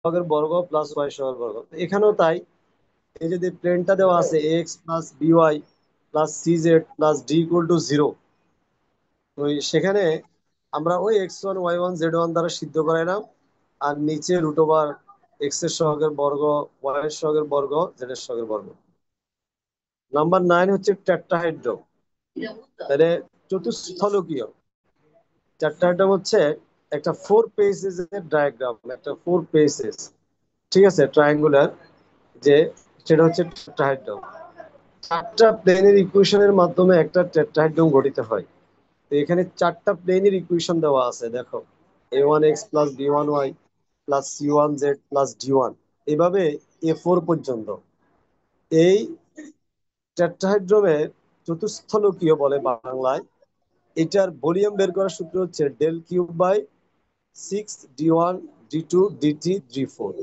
সহগের বর্গ plus Y সহগের বর্গ, তো এখানেও তাই। এই যে প্লেনটা দেওয়া আছে x plus by plus CZ plus D equal to 0, তো সেখানে আমরা ওই x1 y1 z1 দ্বারা সিদ্ধ করাইলাম, আর নিচে রুট ওভার এক্স এর সহগের বর্গ, ওয়াই এর সহগের বর্গ, জেড এর সহগের বর্গ। নাম্বার 9 হচ্ছে টেট্রাহাইড্রো। তাহলে চতুস্থলকীয় টেট্রাহাইড্রো হচ্ছে একটা 4 পেজেস এর ডায়াগ্রাম, একটা 4 পেজেস, ঠিক আছে, ট্রায়াঙ্গুলার, যে সেটা হচ্ছে টেট্রাহাইড্রো। 4টা প্লেনের ইকুয়েশনের মাধ্যমে একটা টেট্রাহাইড্রন গঠিত হয়। তো এখানে 4টা প্লেনের ইকুয়েশন দেওয়া আছে, দেখো, a1x plus b1y plus c1z plus d1, এভাবে a4 পর্যন্ত। এই টেট্রাহাইড্রনের চতুস্থলকীয় বলে বাংলায়। এটার ভলিউম বের করার সূত্র হচ্ছে del cube by 6d1 d2 dt d4।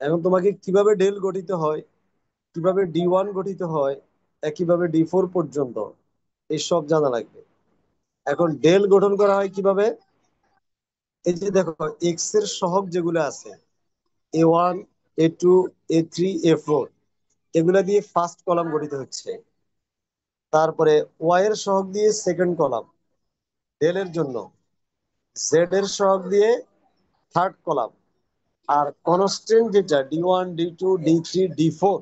এখন তোমাকে কিভাবে ডেল গঠিত হয়, কিভাবে ডি1 গঠিত হয়, একইভাবে ডি4 পর্যন্ত এইসব জানা লাগবে। এখন ডেল গঠন করা হয় কিভাবে? এই যে দেখো, এক্স এর সহগ যেগুলো আছে, a1 a2 a3 a4, এগুলা দিয়ে ফার্স্ট কলাম গঠিত হচ্ছে। তারপরে ওয়াই এর সহগ দিয়ে সেকেন্ড কলাম ডেল এর জন্য, জেড এর সহগ দিয়ে থার্ড কলাম, আর কনস্ট্যান্ট যেটা d1 d2 d3 d4,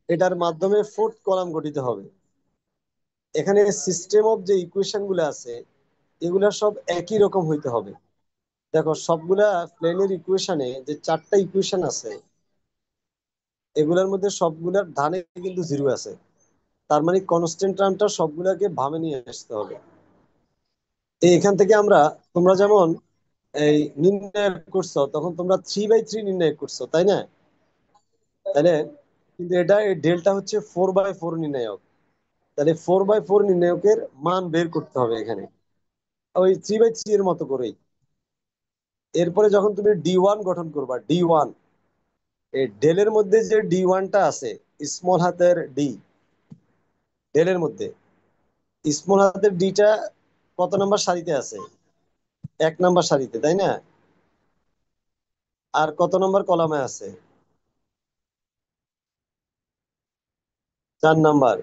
এটার মাধ্যমে ফোর্থ কলাম গঠিত হবে। এখানে সিস্টেম অফ যে ইকুয়েশন গুলো আছে, এগুলা সব একই রকম হইতে হবে। দেখো, সবগুলা প্লেনের ইকুয়েশনে যে 4টা ইকুয়েশন আছে, এগুলোর মধ্যে সবগুলার ধানে কিন্তু 0 আছে। তার মানে কনস্ট্যান্ট টার্মটা সবগুলাকে ভাবে নিয়ে আসতে হবে। এখান থেকে আমরা, তোমরা যেমন এই নির্ণয় করছো, তখন তোমরা 3/3 নির্ণয় করছো, তাই না? তাহলে কিন্তু এটা, এই ডেলটা হচ্ছে 4/4 নির্ণায়ক। তাহলে 4/4 নির্ণায়কের মান বের করতে হবে এখানে, ওই 3/3 এর মতো করেই। এরপরে যখন তুমি ডি1 গঠন করবা, ডি1, এই ডেলের মধ্যে যে ডি1টা আছে, স্মল হাতের ডি, ডেলের মধ্যে স্মল হাতের ডিটা কত নাম্বার সারিতে আছে? 1 নাম্বার সারিতে, তাই না? আর কত নাম্বার কলামে আছে? 4 নাম্বার।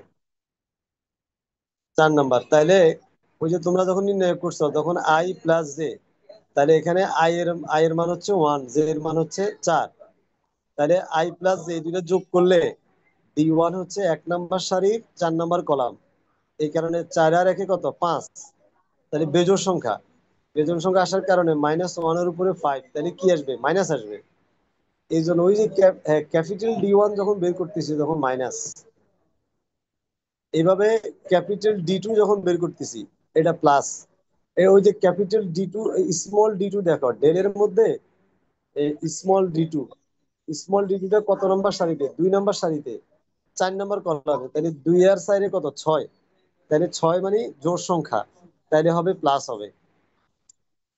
4 নাম্বার। তাইলে ওই যে তোমরা যখন নির্ণয় করছো তখন আই প্লাস জে, তাহলে এখানে আই এর মান হচ্ছে 1, জে এর মান হচ্ছে 4। তাহলে আই প্লাস জে দুটো যোগ করলে ডি1 হচ্ছে 1 নাম্বার সারির 4 নাম্বার কলাম। এই কারণে 4 আর 1 কত, 5। তাহলে বেজোড় সংখ্যা, বেজোড় সংখ্যা আসার কারণে -1 এর উপরে 5, তাহলে কি আসবে? মাইনাস আসবে। এই জন্য ওই যে ক্যাপিটাল ডি1 যখন বের করতেছি তখন মাইনাস, এইভাবে ক্যাপিটাল ডি2 যখন বের করতেছি এটা প্লাস। ওই যে ক্যাপিটাল ডি2, স্মল ডি2, দেখো ডেলের মধ্যে স্মল ডি2, স্মল ডি2টা কত নাম্বার সারিতে? 2 নাম্বার সারিতে, 4 নাম্বার কলামে। তাহলে 2 আর 4 কত, 6। তাহলে 6 মানে জোড় সংখ্যা, তাহলে হবে প্লাস হবে।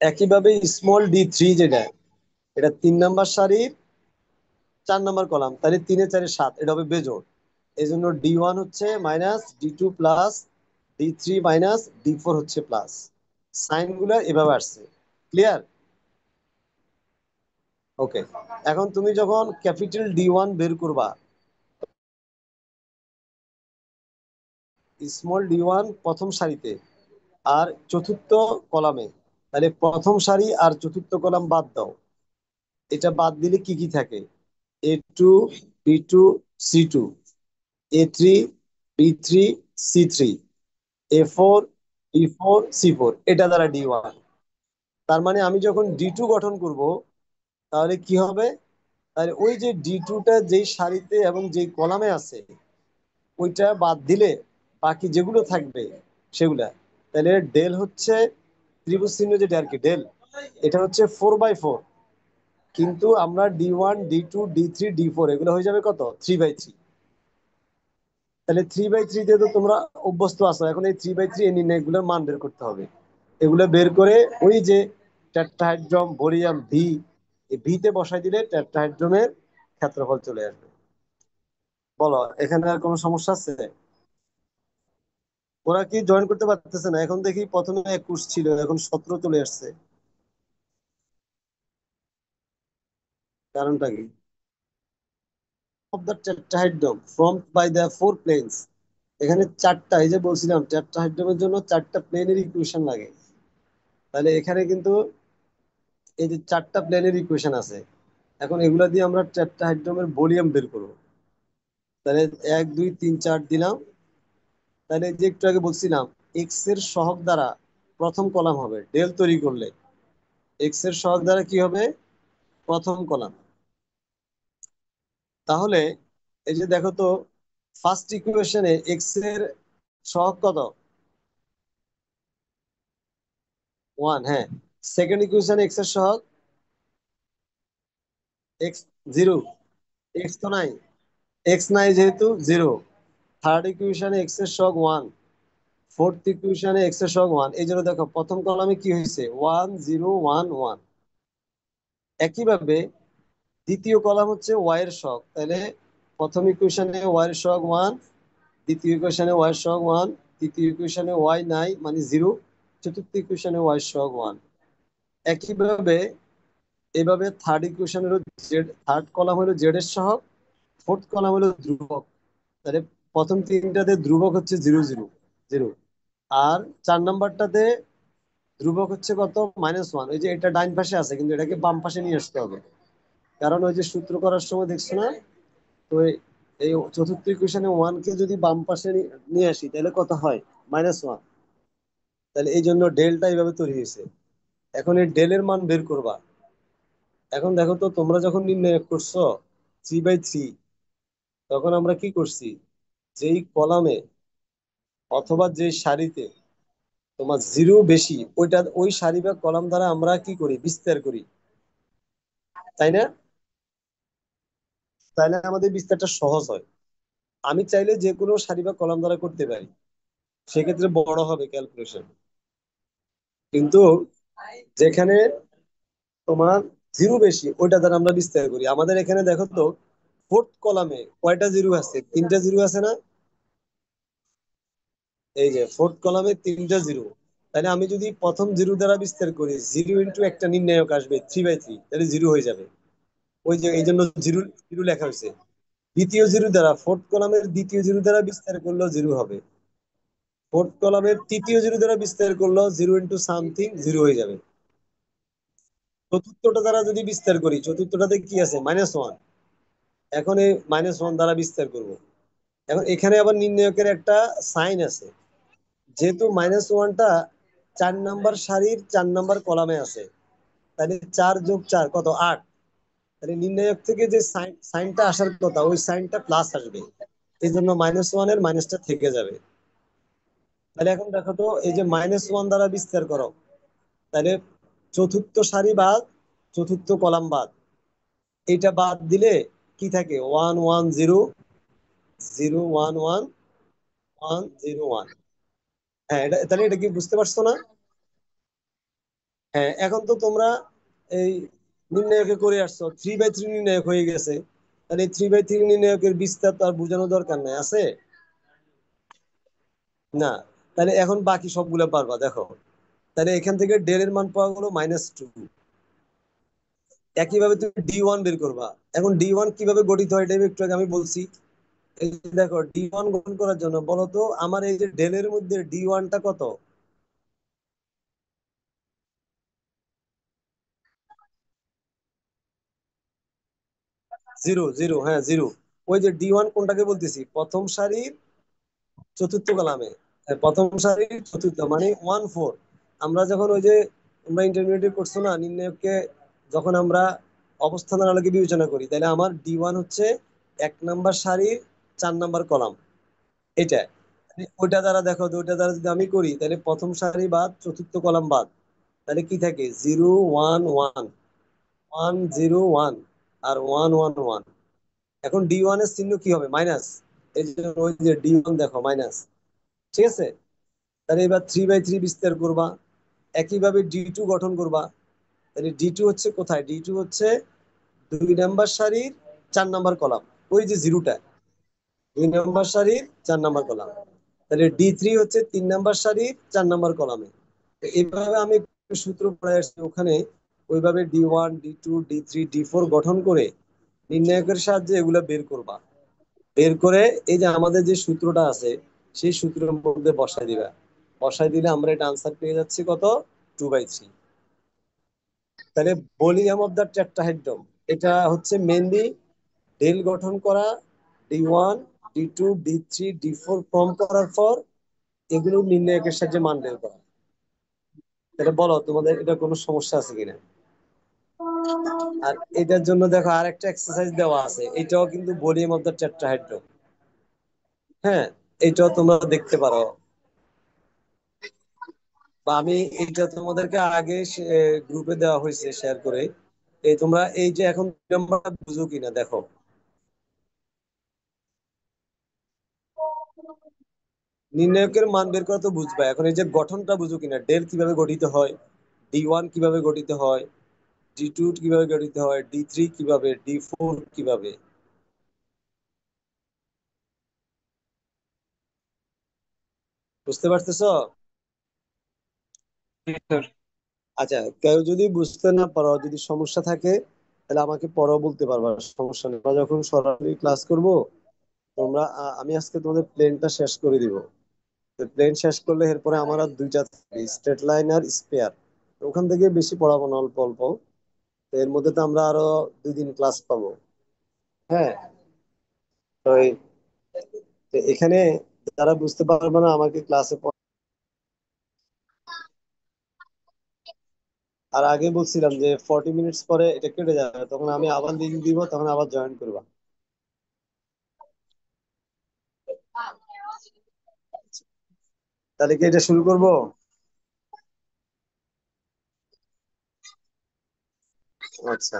একইভাবে স্মল ডি3 যেটা, এটা 3 নাম্বার সারির 4 নাম্বার কলাম, তাহলে 3 এ 4 এ 7, এটা হবে বেজোড়। এই জন্য ডি1 হচ্ছে মাইনাস, ডি2 প্লাস, ডি3 মাইনাস, ডি4 হচ্ছে প্লাস। সাইন গুলা এভাবে আসছে। ক্লিয়ার? ওকে। এখন তুমি যখন ক্যাপিটাল ডি1 বের করবা, স্মল ডি1 প্রথম সারিতে আর চতুর্থ কলামে, তাহলে প্রথম সারি আর চতুর্থ কলাম বাদ দাও। এটা বাদ দিলে কি কি থাকে? a2 b2 c2, a3 b3 c3, a4 b4 c4, এটা দ্বারা ডি1। তার মানে আমি যখন ডি2 গঠন করব, তাহলে কি হবে? তাহলে ওই যে ডি2টা যেই সারিতে এবং যেই কলামে আছে, ওইটা বাদ দিলে বাকি যেগুলো থাকবে সেগুলা, তাহলে ডেল হচ্ছে ত্রিভুজ চিহ্ন যেটা আর কি, ডেল, এটা হচ্ছে 4/4। কিন্তু আমরা ডি1 ডি2 ডি3 ডি4 এগুলো হয়ে যাবে কত, 3/3। তাহলে 3/3 তে তো তোমরা অভ্যস্ত আছো, এখন এই 3/3 এই নির্ণয় এগুলোর মান বের করতে হবে। এগুলো বের করে ওই যে টেট্রাহাইড্রম ভলিউম ভি, এই ভিতে বসাই দিলে টেট্রাহাইড্রমের ক্ষেত্রফল চলে আসবে। বলো, এখানে আর কোনো সমস্যা আছে? ওরা কি জয়েন করতে পারতেছে না? এখন দেখি প্রথমে 21 ছিল, এখন 17 চলে আসছে। কারণটা কি? Of the tetrahedron formed by the four planes. এখানে চারটা, এই যে বলছিলাম টেট্রাহাইড্রনের জন্য চারটা প্লেনের ইকুয়েশন লাগে। তাহলে এখানে কিন্তু এই যে চারটা প্লেনের ইকুয়েশন আছে। এখন এগুলা দিয়ে আমরা টেট্রাহাইড্রনের ভলিউম বের করবো। তাহলে 1 2 3 4 দিলাম। তাহলে যে একটু আগে বলছিলাম এক্স এর সহগ দ্বারা প্রথম কলাম হবে ডেল তৈরি করলে। এক্স এর সহগ দ্বারা কি হবে? প্রথম কলাম। তাহলে এই যে দেখো তো, ফার্স্ট ইকুয়েশনে এক্স এর সহগ কত? 1, হ্যাঁ। সেকেন্ড ইকুয়েশনে এক্স এর সহগ এক্স, 0। এক্স তো নাই, এক্স নাই যেহেতু 0। থার্ড ইকুয়েশনে এক্স এর সহগ 1। ফোর্থ ইকুয়েশনে এক্স এর সহগ 1। এই জন্য দেখো প্রথম কলামে কি হয়েছে, 1 0 1 1। একইভাবে দ্বিতীয় কলাম হচ্ছে ওয়াই এর সহগ। তাহলে প্রথম ইকুয়েশনে ওয়াই এর সহগ 1, দ্বিতীয় ইকুয়েশনে ওয়াই এর সহগ 1, তৃতীয় ইকুয়েশনে ওয়াই নাই মানে 0, চতুর্থ ইকুয়েশনে ওয়াই এর সহগ 1। একইভাবে এভাবে থার্ড ইকুয়েশন হলো জেড, থার্ড কলাম হলো জেড এর সহগ, ফোর্থ কলাম হলো ধ্রুবক। তাহলে প্রথম তিনটাতে ধ্রুবক হচ্ছে 0 0 0। আর 4 নাম্বারটাতে ধ্রুবক হচ্ছে কত, -1। ওই যে এটা ডাইন পাশে আছে কিন্তু এটাকে বাম পাশে নিয়ে আসতে হবে। কারণ ওই যে সূত্র করার সময় দেখছো না, তো এই চতুর্থ ইকুয়েশনে ওয়ান কে যদি বাম পাশে নিয়ে আসি তাহলে কত হয়, -1। তাহলে এই জন্য ডেলটা এইভাবে তৈরি হয়েছে। এখন এই ডেলের মান বের করবা। এখন দেখো তো, তোমরা যখন নির্ণয় করছো 3/3, তখন আমরা কি করছি, যেই কলামে অথবা যে সারিতে তোমার 0 বেশি, ওইটা ওই সারি বা কলাম দ্বারা আমরা কি করি, বিস্তার করি, তাই না? তাহলে আমাদের বিস্তারটা সহজ হয়। আমি চাইলে যে কোনো সারি বা কলাম দ্বারা করতে পারি, সেক্ষেত্রে বড় হবে ক্যালকুলেশন। কিন্তু যেখানে তোমার 0 বেশি, ওইটা দ্বারা আমরা বিস্তার করি। আমাদের এখানে দেখো তো, ফোর্থ কলামে কয়টা 0 আছে, 3টা 0 আছে না? এই যে ফোর্থ কলামে 3টা 0। তাহলে আমি যদি প্রথম 0 দ্বারা বিস্তার করি, 0 একটা নির্ণায়ক আসবে 3/3, তাহলে 0 হয়ে যাবে। ওই যে এই জন্য 0 0 লেখা হয়েছে। দ্বিতীয় 0 দ্বারা, ফোর্থ কলামের দ্বিতীয় 0 দ্বারা বিস্তার করলেও 0 হবে। ফোর্থ কলামের তৃতীয় 0 দ্বারা বিস্তার করলেও 0 সামথিং 0 হয়ে যাবে। চতুর্থটা দ্বারা যদি বিস্তার করি, চতুর্থটাতে কি আছে, -1। এখন এই -1 দ্বারা বিস্তার করব। এখন এখানে আবার নির্ণায়কের একটা সাইন আছে। যেহেতু -1টা 4 নাম্বার সারির 4 নাম্বার কলামে আছে, তাহলে 4 + 4 কত, 8। তাহলে নির্ণায়ক থেকে যে সাইনটা আসার কথা, ওই সাইনটা প্লাস আসবে। এই জন্য -1 এর মাইনাসটা থেকে যাবে। তাহলে এখন দেখো তো, এই যে -1 দ্বারা বিস্তার করো, তাহলে চতুর্থ সারি বাদ, চতুর্থ কলাম বাদ, এটা বাদ দিলে কি থাকে, 1 1 0 0 1 1 1 0 1। হ্যাঁ, তাহলে এটা কি বুঝতে পারছো না? হ্যাঁ, এখন তো তোমরা এই নির্ণায়কে করে আসছো, 3/3 নির্ণায়ক হয়ে গেছে। তাহলে 3/3 নির্ণায়কের বিস্তার তো আর বোঝানো দরকার নাই, আছে না? তাহলে এখন বাকি সবগুলো পারবা, দেখো। তাহলে এখান থেকে ডেল এর মান পাওয়া গেলো -2। একইভাবে তুমি D1 বের করবা। এখন D1 কিভাবে গঠিত হয়, এটা একটু আগে আমি বলছি। এই যে দেখো, D1 গঠন করার জন্য বলো তো, আমার এই যে ডেলের মধ্যে D1টা কত? 0 0, হ্যাঁ 0। ওই যে D1 কোনটাকে বলতেছি, প্রথম সারির চতুর্থ কলামে। প্রথম সারির চতুর্থ মানে 1 4। আমরা যখন ওই যে, আমরা ইন্টারমিডিয়েট করছো না, নির্ণায়ককে যখন আমরা অবস্থানের আলোকে বিবেচনা করি, তাহলে আমার D1 হচ্ছে 1 নাম্বার সারির 4 নাম্বার কলাম, এটা। ওইটা দ্বারা দেখো তো, ওইটা দ্বারা যদি আমি করি, তাহলে প্রথম সারি বাদ, চতুর্থ কলাম বাদ, তাহলে কি থাকে, 0 1 1, 1 0 1, আর 1 1 1। এখন D1 এর চিহ্ন কি হবে, মাইনাস। এই যে ওই যে D1 দেখো মাইনাস, ঠিক আছে? তাহলে এবার 3/3 বিস্তার করবা। একইভাবে D2 গঠন করবা। তাহলে D2 হচ্ছে কোথায়, D2 হচ্ছে 2 নাম্বার সারির 4 নাম্বার কলাম, ওই যে জিরোটা, 2 নাম্বার সারির 4 নাম্বার কলাম। তাহলে D3 হচ্ছে 3 নাম্বার সারির 4 নাম্বার কলামে। এইভাবে আমি একটু সূত্র পড়ে আসছি ওখানে, ওইভাবে D1 D2 D3 D4 গঠন করে নির্ণায়কের সাহায্যে এগুলা বের করবা। বের করে এই যে আমাদের যে সূত্রটা আছে সেই সূত্রের মধ্যে বসাই দিবা। বসাই দিলে আমরা এটা আনসার পেয়ে যাচ্ছি কত, 2/3। তাহলে ভলিউম অফ দ্য টেট্রাহেড্রন, এটা হচ্ছে মেনলি ডেল গঠন করা, D1 D2 D3 D4 form করার পর এগুলো নির্ণায়কের সাহায্যে মান বের করা। তাহলে বলো তোমাদের এটা কোনো সমস্যা আছে কিনা। আর এটার জন্য দেখো আরেকটা এক্সারসাইজ দেওয়া আছে, এটাও কিন্তু ভলিউম অফ দ্য টেট্রাহেড্রন। হ্যাঁ, এটাও তোমরা দেখতে পারো, বা আমি এটা তোমাদেরকে আগে গ্রুপে দেওয়া হয়েছে শেয়ার করে। এই তোমরা এই যে এখন নাম্বারটা বুঝো কিনা দেখো। নির্ণায়কের মান বের করা তো বুঝবা, এখন এই যে গঠনটা বুঝো কিনা, ডেল কিভাবে গঠিত হয়, D1 কিভাবে গঠিত হয়, D2 কিভাবে গঠিত হয়, D3 কিভাবে, D4 কিভাবে। বুঝতে পারতেছো? স্যার। আচ্ছা, কেউ যদি বুঝতে না পারো, যদি সমস্যা থাকে তাহলে আমাকে পরেও বলতে পারবা, সমস্যা নেই। আমরা যখন সরাসরি ক্লাস করব, তোমরা আমি আজকে তোমাদের প্লেনটা শেষ করে দিব। প্লেন শেষ করলে এরপরে আমার আর দুইটা থাকবে, স্ট্রেট লাইন আর স্পেয়ার। ওখান থেকে বেশি পড়াবো না, অল্প অল্প। তো এর মধ্যে তো আমরা আরো 2 দিন ক্লাস পাবো। হ্যাঁ, তো তো এখানে যারা বুঝতে পারবে না আমাকে ক্লাসে আর আগে বলছিলাম যে 40 মিনিটস পরে এটা কেটে যাবে, তখন আমি আবার লিঙ্ক দিব, তখন আবার জয়েন করবা। তাহলে কি এটা শুরু করব? আচ্ছা,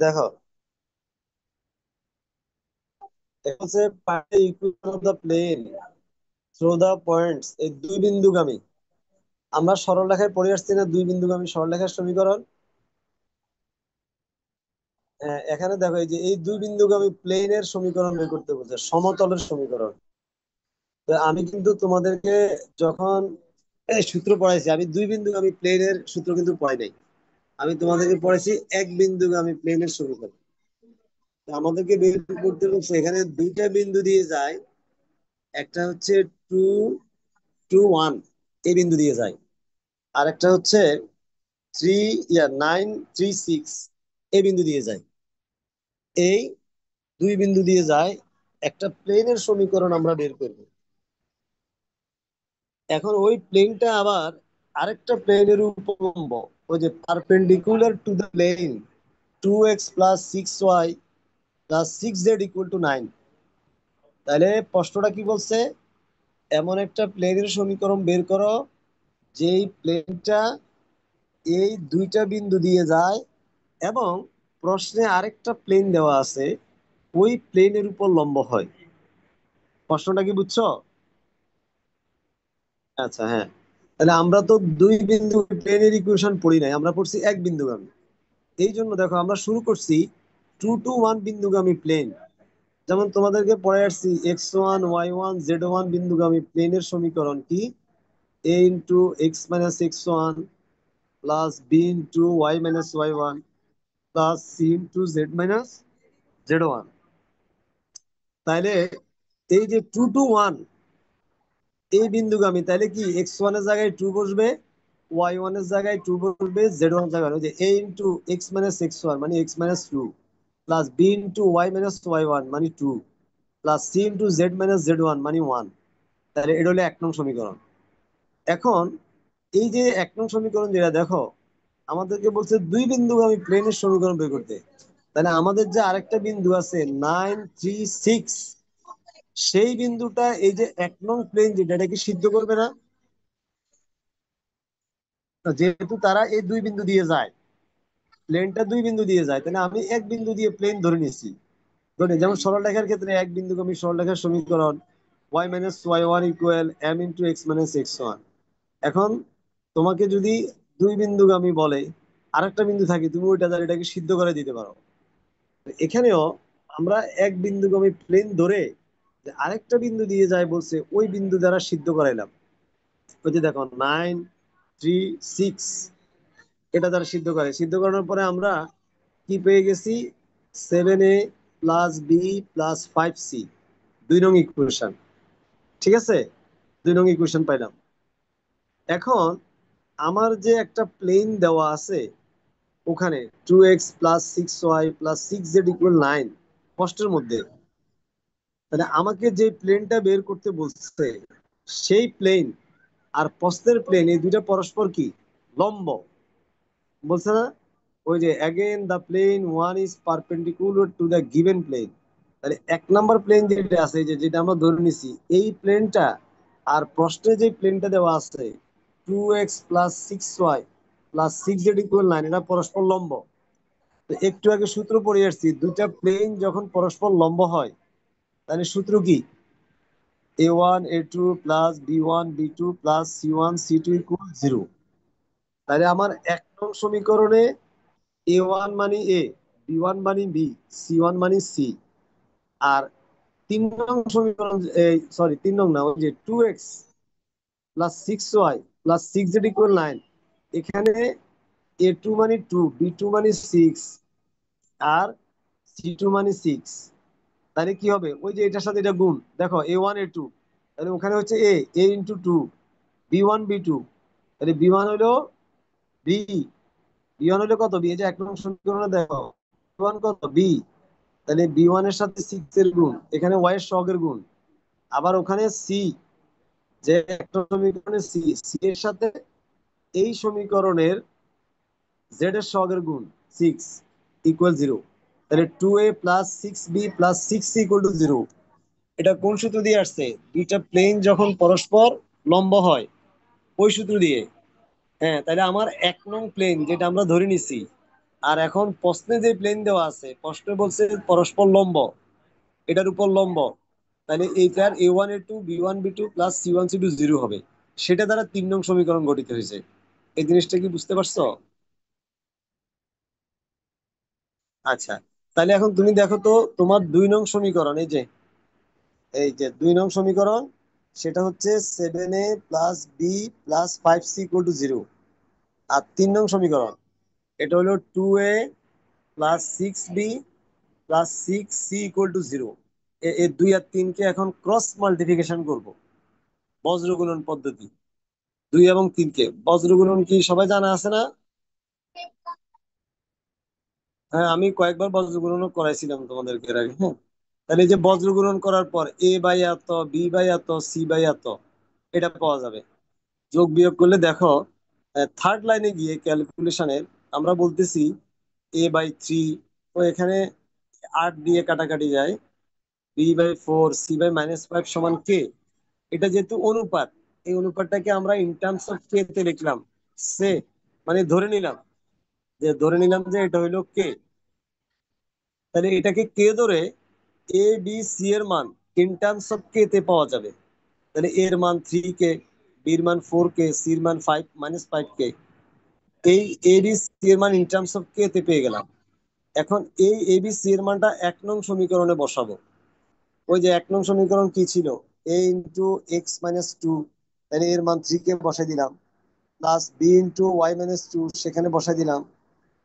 দেখো এটা হচ্ছে equation of the plane through the points, এই দুই বিন্দুগামী। আমরা সরলরেখায় পড়ে আসছি না, দুই বিন্দুগামী সরলরেখার সমীকরণ। এখানে দেখো এই যে এই দুই বিন্দুগামী প্লেনের সমীকরণ বের করতে বলছে, সমতলের সমীকরণ। তো আমি কিন্তু তোমাদেরকে যখন এই সূত্র পড়াইছি, আমি দুই বিন্দুগামী প্লেনের সূত্র কিন্তু পড়াই নাই। আমি তোমাদেরকে পড়াইছি এক বিন্দুগামী প্লেনের সমীকরণ। তো আমাদেরকে বের করতে বলছে এখানে দুইটা বিন্দু দিয়ে যায়। একটা হচ্ছে 2 2 1, এই বিন্দু দিয়ে যায়। আর একটা হচ্ছে 9 3 6, এই বিন্দু দিয়ে যায়। এই দুই বিন্দু দিয়ে যায়, একটা প্লেনের সমীকরণ আমরা বের করব। এখন ওই প্লেনটা আবার আরেকটা প্লেনের উপলম্ব, ওই যে perpendicular to the plane, 2x + 6y + 6z = 9। তাহলে প্রশ্নটা কি বলছে, এমন একটা প্লেনের সমীকরণ বের করো যেই প্লেনটা এই দুইটা বিন্দু দিয়ে যায়, এবং প্রশ্নে আরেকটা প্লেন দেওয়া আছে, ওই প্লেনের উপর লম্ব হয়। প্রশ্নটা কি বুঝছো? আচ্ছা, হ্যাঁ। তাহলে আমরা তো দুই বিন্দু প্লেনের ইকুয়েশন পড়ি নাই, আমরা পড়ছি এক বিন্দুগামী। এই জন্য দেখো আমরা শুরু করছি 2 to 1 বিন্দুগামী প্লেন। যেমন তোমাদেরকে পড়ে আসছি x1 y1 z1 বিন্দুগামী প্লেনের সমীকরণ কি, a × x−x1 + b × y−y1 + c × z−z1। তাইলে এই যে 2 to 1 এই বিন্দুগামী, তাইলে কি x1 এর জায়গায় 2 বসবে, y1 এর জায়গায় 2 বসবে, z1 এর জায়গায়, ওই যে a × x−x1 মানে x−2 + b × y−y1 মানে 2 + c × z−z1 মানে 1। তাহলে এটা হলো 1 নং সমীকরণ। এখন এই যে 1 নং সমীকরণ যেটা দেখো, আমাদেরকে বলছে দুই বিন্দুগামী প্লেনের সমীকরণ বের করতে। তাহলে আমাদের যে আরেকটা বিন্দু আছে 9 3 6, সেই বিন্দুটা এই যে 1 নং প্লেন যেটা, এটাকে সিদ্ধ করবে না? তো যেহেতু তারা এই দুই বিন্দু দিয়ে যায়, প্লেনটা দুই বিন্দু দিয়ে যায়, তাহলে আমি এক বিন্দু দিয়ে প্লেন ধরে নিচ্ছি। ধরে যেমন সরলরেখার ক্ষেত্রে এক বিন্দুগামী সরলরেখার সমীকরণ y−y1 = m × x−x1। এখন তোমাকে যদি দুই বিন্দুগামী বলে, আরেকটা বিন্দু থাকে, তুমি ওইটা দ্বারা এটাকে সিদ্ধ করে দিতে পারো। তো এখানেও আমরা এক বিন্দুগামী প্লেন ধরে যে আরেকটা বিন্দু দিয়ে যায় বলছে ওই বিন্দু দ্বারা সিদ্ধ করাইলাম। ওই যে দেখো 9, 3, 6, এটা দ্বারা সিদ্ধ করে, সিদ্ধ করানোর পরে আমরা কি পেয়ে গেছি? 7a+b+5c, 2 নং ইকুয়েশন। ঠিক আছে, 2 নং ইকুয়েশন পাইলাম। এখন আমার যে একটা প্লেন দেওয়া আছে ওখানে 2x+6y+6z=9 কষ্টের মধ্যে, তাহলে আমাকে যে প্লেনটা বের করতে বলছে সেই প্লেন আর প্রস্থের প্লেন এই দুইটা পরস্পর কি লম্ব বলছে না? ওই যে again the plane one is perpendicular to the given plane. তাহলে 1 নম্বর প্লেন যেটা আছে যে যেটা আমরা ধরে নিছি এই প্লেনটা আর প্রস্থে যে প্লেনটা দেওয়া আছে 2x+6y+6z=9, এটা পরস্পর লম্ব। তো একটু আগে সূত্র পড়ে আসছি, দুইটা প্লেন যখন পরস্পর লম্ব হয় তাহলে সূত্র কি? a1 a2 plus b1 b2 plus c1 c2 0। তাহলে আমার 1 নং সমীকরণে a1 মানে a, b1 মানে b, c1 মানে c। আর 3 নং সমীকরণ, সরি 3 নং না, ওই যে 2x+6y+6z=9, এখানে a2 মানে 2, b2 মানে 6 আর c2 মানে 6। তাহলে কি হবে? ওই যে এটার সাথে এটা গুণ, দেখো a1 a2, তাহলে ওখানে হচ্ছে a a × 2, b1 b2, তাহলে b1 হলো b, b1 হলো কত? b, এই যে 1 নং সমীকরণে দেখো b1 কত? b, তাহলে b1 এর সাথে 6 এর গুণ, এখানে y এর সহগের গুণ। আবার ওখানে c, যে একটা সমীকরণে c, c এর সাথে এই সমীকরণের z এর সহগের গুণ 6 = 0। তাহলে 2a+6b+6c=0। এটা কোন সূত্র দিয়ে আসছে? দুইটা প্লেন যখন পরস্পর লম্ব হয় ওই সূত্র দিয়ে। হ্যাঁ, তাহলে আমার 1 নং প্লেন যেটা আমরা ধরে নিছি, আর এখন প্রশ্নে যে প্লেন দেওয়া আছে, প্রশ্নে বলছে পরস্পর লম্ব, এটার উপর লম্ব, তাহলে এইটার a1 a2 b1 b2 plus c1 c2 0 হবে। সেটা দ্বারা 3 নং সমীকরণ গঠিত হয়েছে। এই জিনিসটা কি বুঝতে পারছো? আচ্ছা, তাহলে এখন তুমি দেখো তো, তোমার 2 নং সমীকরণ, এই যে 2 নং সমীকরণ, সেটা হচ্ছে 7a+b+5c=0। আর 3 নং সমীকরণ এটা হলো 2a+6b+6c=0। এই 2 আর 3 কে এখন ক্রস মাল্টিপ্লিকেশন করব, বজ্রগুণন পদ্ধতি। 2 এবং 3 কে বজ্রগুণন কি সবাই জানা আছে না? হ্যাঁ, আমি কয়েকবার বজ্রগুণন করাইছিলাম তোমাদেরকে এর আগে। হ্যাঁ, তাহলে এই যে বজ্রগুণন করার পর a/এত, b/এত, c/এত, এটা পাওয়া যাবে। যোগ বিয়োগ করলে দেখো, থার্ড লাইনে গিয়ে ক্যালকুলেশনের আমরা বলতেছি a/3, তো এখানে 8 দিয়ে কাটাকাটি যায়, b/4, c/-5 = এটা যেহেতু অনুপাত, এই অনুপাতটাকে আমরা ইন টার্মস অফ কে তে লিখলাম। সে মানে ধরে নিলাম যে এটা হইলো কে। তাহলে এটাকে কে ধরে a b c এর মান ইন টার্মস অফ কে তে পাওয়া যাবে। তাহলে এর মান 3 কে, বির মান 4 কে, সির মান 5 - 5 কে, এই এ বি সি এর মান ইন টার্মস অফ কে তে পেয়ে গেলাম। এখন এই এ বি সি এর মানটা 1 নং সমীকরণে বসাবো। ওই যে 1 নং সমীকরণ কি ছিল? a × x - 2, তাহলে এর মান 3 কে বসাই দিলাম, প্লাস b × y - 2 সেখানে বসাই দিলাম,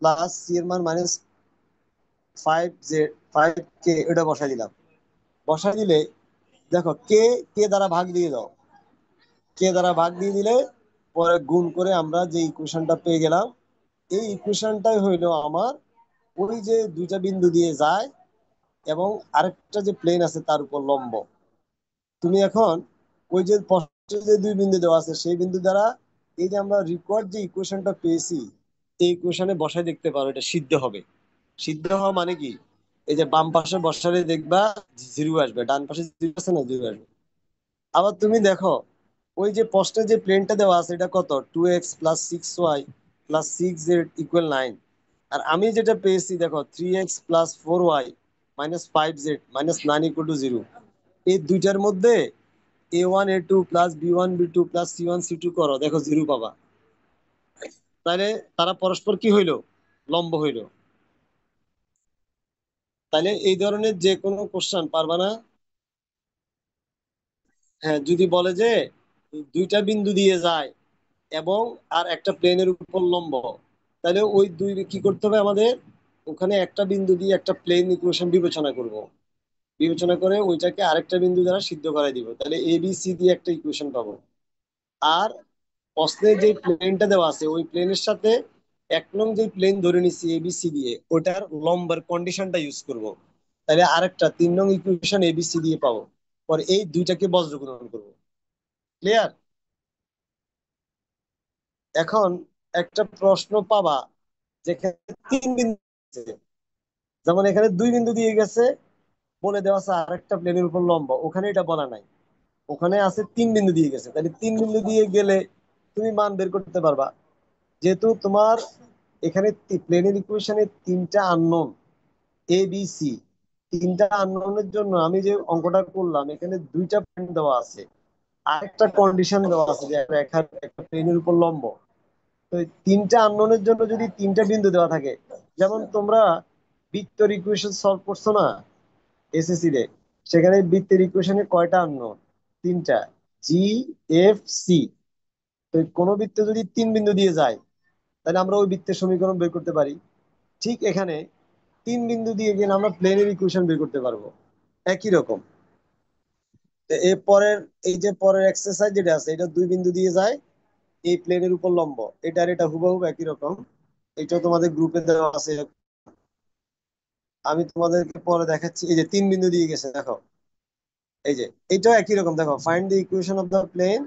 প্লাস সি এর মান -5 এটা বসাই দিলাম। বসাই দিলে দেখো কে, কে দ্বারা ভাগ দিয়ে দাও, কে দ্বারা ভাগ দিয়ে দিলে পরে গুণ করে আমরা যে ইকুয়েশনটা পেয়ে গেলাম, এই ইকুয়েশনটাই হইলো আমার ওই যে দুইটা বিন্দু দিয়ে যায় এবং আরেকটা যে প্লেন আছে তার উপর লম্ব। তুমি এখন ওই যে প্রশ্নে যে 2 বিন্দু দেওয়া আছে সেই বিন্দু দ্বারা এই যে আমরা রিকোয়ার্ড যে ইকুয়েশনটা পেয়েছি এই ইকুয়েশনে বসায় দেখতে পারো, এটা সিদ্ধ হবে। সিদ্ধ হওয়া মানে কি? এই যে বাম পাশে বসালে দেখবা 0 আসবে, ডান পাশে 0 আছে না, 0 আসবে। আবার তুমি দেখো ওই যে প্রশ্নে যে প্লেনটা দেওয়া আছে এটা কত? 2x+6y+6z=9। আর আমি যেটা পেয়েছি দেখো 3x+4y-5z-9 এই দুইটার মধ্যে a1 a2 plus b1 b2 plus c1 c2 করো, দেখো 0 পাবা। তাহলে তারা পরস্পর কি হইলো? লম্ব হইলো। তাহলে এই ধরনের যে কোনো কোশ্চেন পারবা না? হ্যাঁ, যদি বলে যে দুইটা বিন্দু দিয়ে যায় এবং আর একটা প্লেনের উপর লম্ব, তাহলে ওই দুই কি করতে হবে আমাদের, ওখানে একটা বিন্দু দিয়ে একটা প্লেন ইকুয়েশন বিবেচনা করব, বিবেচনা করে ওইটাকে আরেকটা বিন্দু দ্বারা সিদ্ধ করাই দিব, তাহলে এ বি সি দিয়ে একটা ইকুয়েশন পাবো। আর প্রশ্নে যে প্লেনটা দেওয়া আছে ওই প্লেনের সাথে 1 নং যে প্লেন ধরে নিচ্ছি এবিসি দিয়ে ওটার লম্বের কন্ডিশনটা ইউজ করব, তাহলে আরেকটা 3 নং ইকুয়েশন এবিসি দিয়ে পাবো। পরে এই দুইটাকে বজ্রগুণন করব। ক্লিয়ার? এখন একটা প্রশ্ন পাবা যেখানে 3 বিন্দু আছে। যেমন এখানে 2 বিন্দু দিয়ে গেছে, বলে দেওয়া আছে আরেকটা প্লেনের উপর লম্ব, ওখানে এটা বলা নাই। ওখানে আছে 3 বিন্দু দিয়ে গেছে, তাহলে 3 বিন্দু দিয়ে গেলে তুমি মান বের করতে পারবা। যেহেতু তোমার এখানে প্লেনের ইকুয়েশনে 3টা আননোন, এ বি সি, 3টা আননোনের জন্য আমি যে অঙ্কটা করলাম এখানে 2টা পয়েন্ট দেওয়া আছে, আরেকটা কন্ডিশন দেওয়া আছে যে একটা একটা প্লেনের উপর লম্ব। তো এই 3টা আননোনের জন্য যদি 3টা বিন্দু দেওয়া থাকে, যেমন তোমরা বৃত্তের ইকুয়েশন সলভ করছো না এসএসসি রে, সেখানে বৃত্তের ইকুয়েশনে কয়টা আননোন? 3টা, জি, এফ, সি। তো কোনো বৃত্তে যদি 3 বিন্দু দিয়ে যায় তাহলে আমরা ওই বৃত্তের সমীকরণ বের করতে পারি। ঠিক এখানে 3 বিন্দু দিয়ে গেলে আমরা প্লেনের ইকুয়েশন বের করতে পারবো একই রকম। তো এর পরের, এই যে পরের এক্সারসাইজ যেটা আছে এটা 2 বিন্দু দিয়ে যায় এই প্লেনের উপর লম্ব, এটার এটা হুবহু একই রকম। এটাও তোমাদের গ্রুপে দেওয়া আছে। আমি তোমাদেরকে পরে দেখাচ্ছি, এই যে 3 বিন্দু দিয়ে গেছে দেখো, এই যে এটাও একই রকম, দেখো find the equation of the plane